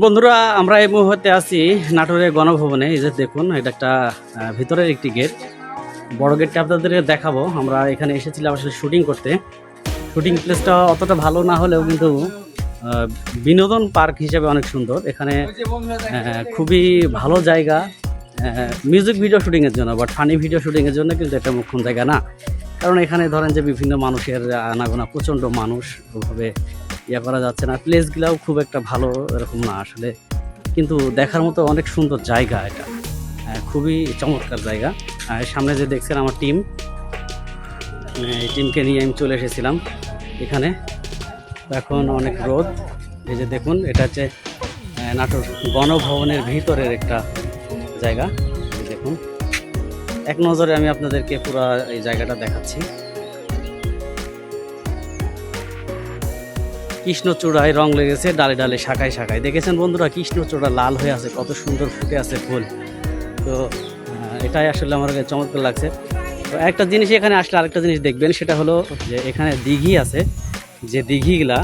বন্ধুরা আমরা এই মুহূর্তে আছি নাটোরের গণভবনে। এই যে দেখুন, এটা একটা ভিতরের একটি গেট। বড় গেটটা আপনাদের দেখাবো। আমরা এখানে এসেছিলাম আসলে শুটিং করতে। শুটিং প্লেসটা অতটা ভালো না হলেও কিন্তু বিনোদন পার্ক হিসেবে অনেক সুন্দর। এখানে খুবই ভালো জায়গা মিউজিক ভিডিও শুটিংয়ের জন্য, বাট ফানি ভিডিও শুটিংয়ের জন্য কিন্তু এটা মুখ্য জায়গা না। কারণ এখানে ধরেন যে বিভিন্ন মানুষের আনাগোনা, প্রচণ্ড মানুষ, ওভাবে ইয়ে করা যাচ্ছে না। প্লেসগুলোও খুব একটা ভালো এরকম না আসলে, কিন্তু দেখার মতো অনেক সুন্দর জায়গা এটা, খুবই চমৎকার জায়গা। সামনে যে দেখছেন আমার টিম, এই টিমকে নিয়ে আমি চলে এসেছিলাম এখানে। এখন অনেক রোদ। এই যে দেখুন, এটা হচ্ছে নাটোর গণভবনের ভিতরের একটা জায়গা। দেখুন, এক নজরে আমি আপনাদেরকে পুরো এই জায়গাটা দেখাচ্ছি। কৃষ্ণচূড়ায় রং লেগেছে, ডালে ডালে শাখায় শাখায়। দেখেছেন বন্ধুরা, কৃষ্ণচূড়া লাল হয়ে আছে, কত সুন্দর ফুটে আছে ফুল। তো এটাই আসলে আমার কাছে চমৎকার লাগছে। তো একটা জিনিস এখানে আসলে আরেকটা জিনিস দেখবেন, সেটা হলো যে এখানে দিঘি আছে। যে দিঘিগুলা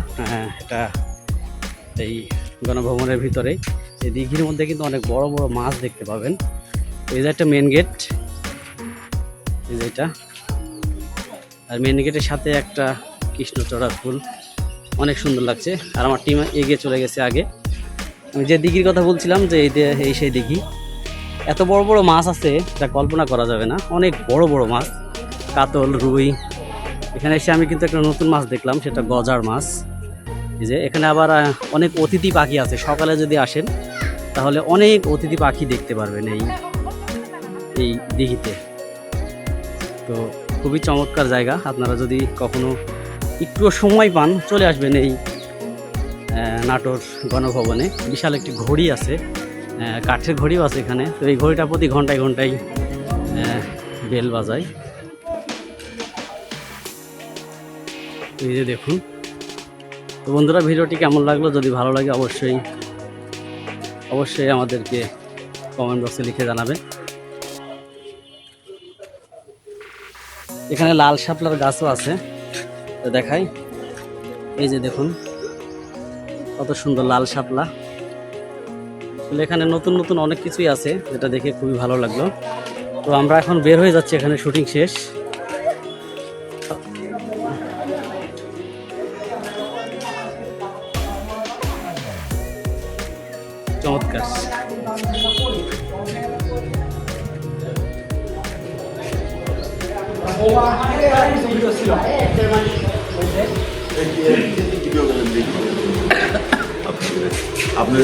এটা এই গণভবনের ভিতরে, এই দিঘির মধ্যে কিন্তু অনেক বড় বড় মাছ দেখতে পাবেন। এই যে একটা মেন গেট, এই যে এটা, আর মেন গেটের সাথে একটা কৃষ্ণচূড়া ফুল, অনেক সুন্দর লাগছে। আর আমার টিম এগিয়ে চলে গেছে আগে। আমি যে দিঘির কথা বলছিলাম, যে এই সেই দিঘি, এত বড় বড় মাছ আছে যা কল্পনা করা যাবে না। অনেক বড় বড় মাছ, কাতল, রুই। এখানে এসে আমি কিন্তু একটা নতুন মাছ দেখলাম, সেটা গজার মাছ। এই যে এখানে আবার অনেক অতিথি পাখি আছে। সকালে যদি আসেন তাহলে অনেক অতিথি পাখি দেখতে পারবেন এই দিঘিতে। তো খুবই চমৎকার জায়গা। আপনারা যদি কখনো একটুও সময় পান, চলে আসবেন এই নাটোর গণভবনে। বিশাল একটি ঘড়ি আছে, কাঠের ঘড়িও আছে এখানে। তো এই ঘড়িটা প্রতি ঘন্টায় ঘন্টায় বেল বাজায়। এই যে দেখুন। তো বন্ধুরা, ভিডিওটি কেমন লাগলো? যদি ভালো লাগে অবশ্যই আমাদেরকে কমেন্ট বক্সে লিখে জানাবেন। এখানে লাল শাপলার গাছও আছে, তো দেখাই। এই যে দেখুন, কত সুন্দর লাল শাপলা। এখানে নতুন নতুন অনেক কিছুই আছে, যেটা দেখে খুবই ভালো লাগলো। তো আমরা এখন বের হয়ে যাচ্ছি, এখানে শুটিং শেষ। চমৎকার। আপনার